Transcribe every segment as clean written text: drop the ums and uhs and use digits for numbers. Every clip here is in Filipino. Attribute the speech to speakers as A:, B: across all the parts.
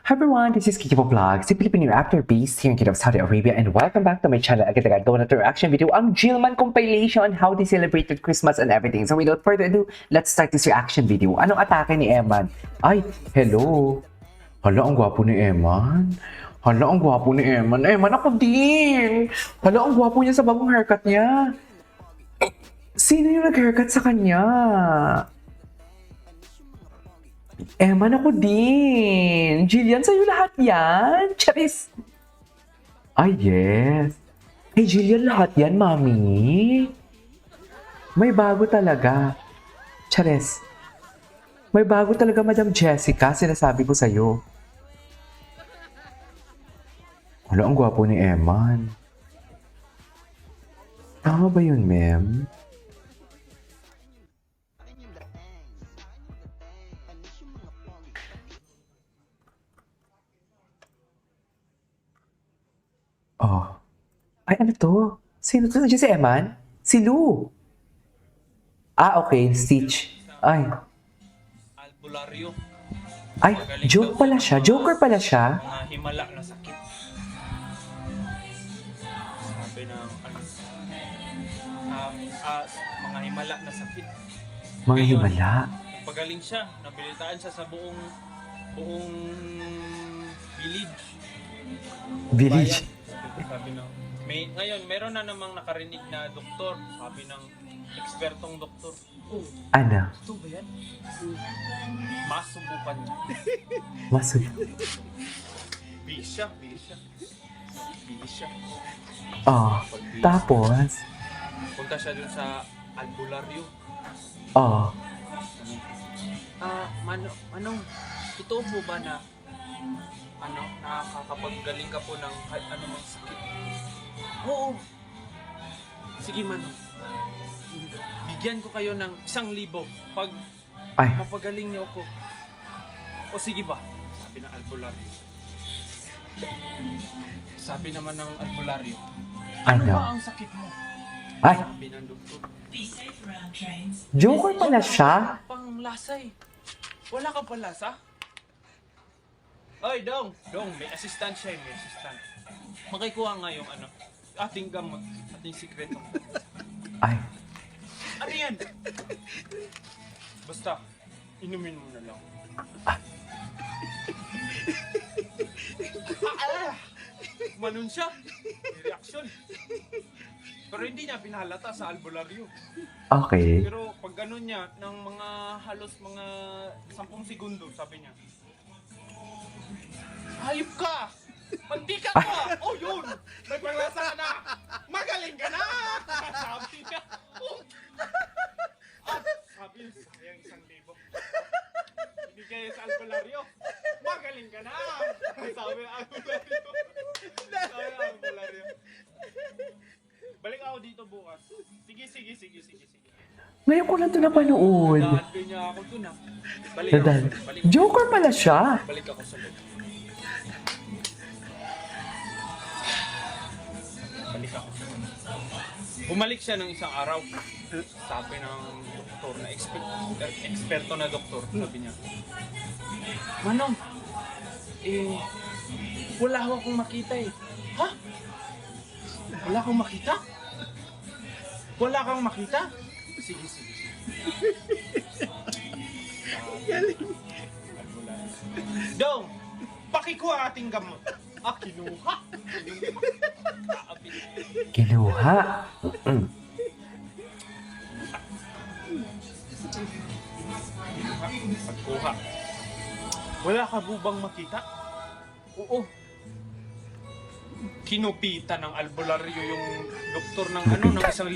A: Hi everyone, this is Kiki Vlog, si Filipino actor based here in Kingdom of Saudi Arabia, and welcome back to my channel. Agad-agad daw na reaction video ang Jillman compilation, how they celebrated Christmas and everything. So without further ado, let's start this reaction video. Anong atake ni Eman? Ay, hello. Hala, ang gwapo ni Eman. Hala, ang gwapo ni Eman. Eman, ako din. Hala, ang gwapo niya sa bagong haircut niya. Sino yung nag-haircut sa kanya? Eman, ako din. Jillian, sa'yo lahat yan. Charis. Ay, yes. Hey, Jillian, lahat yan, mami. May bago talaga. Charis. May bago talaga, Madam Jessica. Sinasabi ko sa'yo. Wala, ang gwapo ni Eman. Tama ba yun, ma'am? Oh. Ay, ano to? Sino to? Nandiyan si Eman? Si Lou. Ah, okay. Stitch. Ay.
B: Albularyo.
A: Ay, joke pala siya. Joker pala siya.
B: Mga himala na sakit. Sabi ng mga himala na sakit.
A: Mga himala.
B: Pagaling siya, nabilitaan siya sa buong village.
A: Village.
B: Sabi ng ngayon meron na namang nakarinig na doktor, sabi ng ekspertong doktor. Oh,
A: Ano?
B: ito ba yan? Masubukan niya.
A: Masud.
B: Bisya.
A: Oh. Tapos?
B: Punta siya dun sa albularyo.
A: Oh.
B: Manong, totoo po ba na nakakapaggaling ka po ng kahit anumang sakit? Oo. Sige, Manong. Bigyan ko kayo ng 1,000 pag
A: Ay.
B: mapagaling niyo ako. O sige ba? Sabi ng albularyo. Sabi naman ng albularyo, ano
A: Ano?
B: ba ang sakit mo?
A: Ay.
B: Sabi ng doktor,
A: Joker pala siya.
B: pang lasa eh. Wala ka pa lasa? Oy, Dong, may assistant siya, may assistant. Makikuha nga yung ating gamot, ating sikreto.
A: Ay.
B: Ano yan? Basta, inumin mo na lang. Manon siya. May reaction. Pero hindi niya pinahalata sa albularyo.
A: Okay.
B: Pero pag ganun niya, ng mga halos mga 10 segundo, sabi niya, hayop ka! Mantika ka! Oh, yun! Nagpanglasa ka na! Magaling ka na! Sabi niya. Oh. Sabi niya, sayang 1,000. Hindi kayo sa albularyo. Magaling ka na! Sabi ng albularyo. Sabi ng albularyo. Balik ako dito bukas. Sige.
A: Ngayon ko lang ito napanood.
B: Dahil niya ako dun ah. Balik
A: Dadal.
B: ako.
A: Joker pala siya.
B: Balik ako sa loob. Bumalik siya ng isang araw. Sabi ng doktor na eksperto na doktor, sabi niya, Manong, wala akong makita eh. Ha? Wala akong makita? Wala kang makita? Sige. Dong, pakikuha ating gamot. Kinuha.
A: Kinuha.
B: Pagkuha. Wala ka bubang makita? Oo. Kinupita ng albularyo yung doktor ng ng 1,000.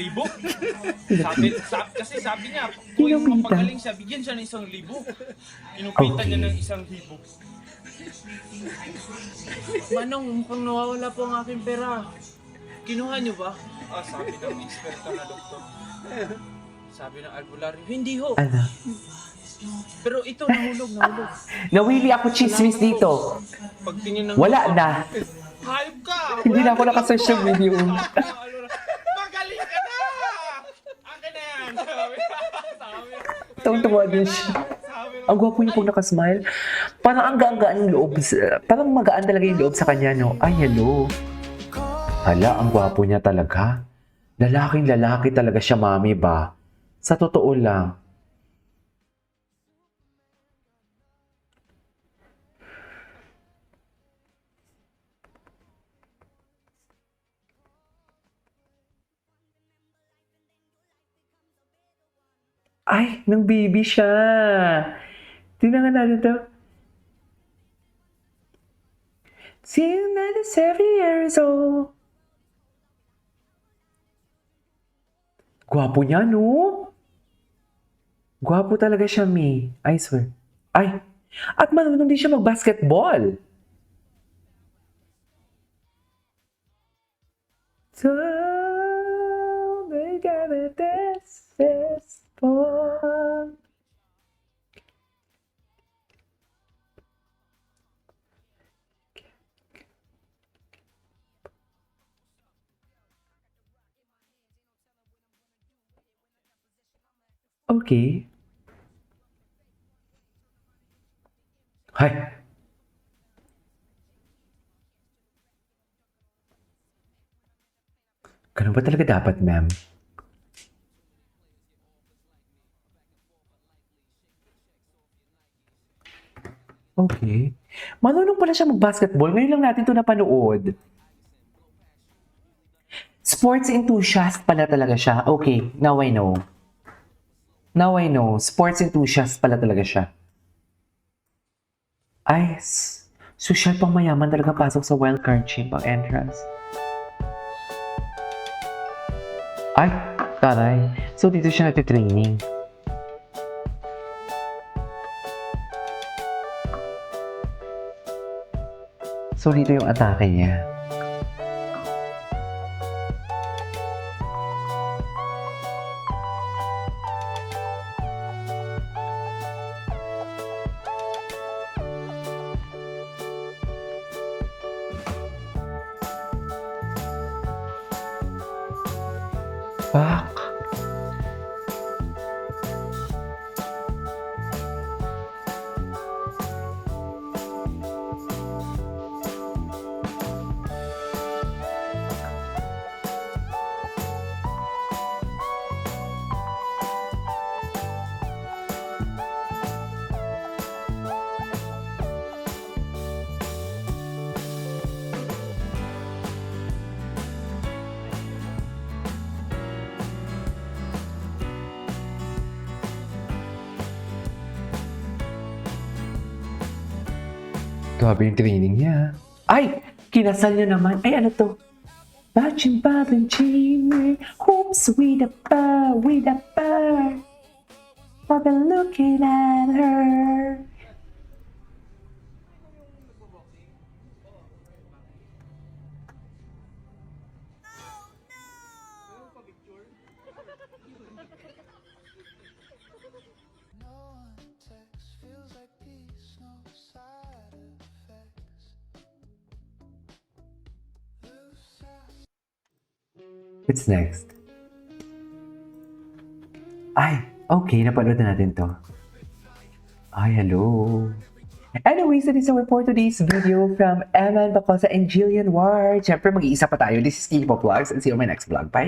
B: Kasi sabi niya, kung
A: Kinupita.
B: mapagaling siya, bigyan siya ng 1,000. Kinupita niya ng 1,000. Manong, mukhang nawawala po ang aking pera. Kinuha niyo ba? Sabi ng eksperto na doktor. Sabi ng albularyo, hindi ho.
A: Ano?
B: Pero ito, nahulog.
A: Nawili ako chismis dito.
B: Pagtingin ng
A: Wala
B: doktor,
A: na.
B: hayop ka!
A: Hindi na ako nakasearch ng video.
B: Magaling ka na! Akin na yan! Sabi.
A: Tungtuwa din siya.
B: Sabi ng
A: Ang gwapo niya pag nakasmile. Parang ang gaan yung loob. Parang magaan talaga yung loob sa kanya, no? Ay, hello. Hala, ang gwapo niya talaga. Lalaking lalaki talaga siya, mami ba? Sa totoo lang. Ay, nang baby siya. Tingnan nga natin to. Till 97 years old. Gwapo niya, no? Gwapo talaga siya, Mi. I swear. Ay, at marunong din siya mag-basketball. So, they gotta dance this for. Okay. Hay. Ganun ba talaga dapat, ma'am? Okay. Marunong pala siya mag-basketball. Ngayon lang natin ito napanood. Sports enthusiast pala talaga siya. Okay, now I know. Now I know. Sports enthusiast pala talaga siya. Ay, social pang mayaman talaga pasok sa wildcard chip ang entrance. Ay, taray. So dito siya nagtitraining. So dito yung atake niya. Fuck. Grabe yung training niya. Ay! Kinasal niya naman. Ay, ano to? Batching, batching, hoops with a bar, with a bar. I've been looking at her. What's next? Ay, okay, napanood na natin to. Ay, hello. Anyways, that is our for today's video from Eman Bacosa and Jillian Ward. Siyempre, mag-iisa pa tayo. This is Kiko Vlogs and see you on my next vlog. Bye!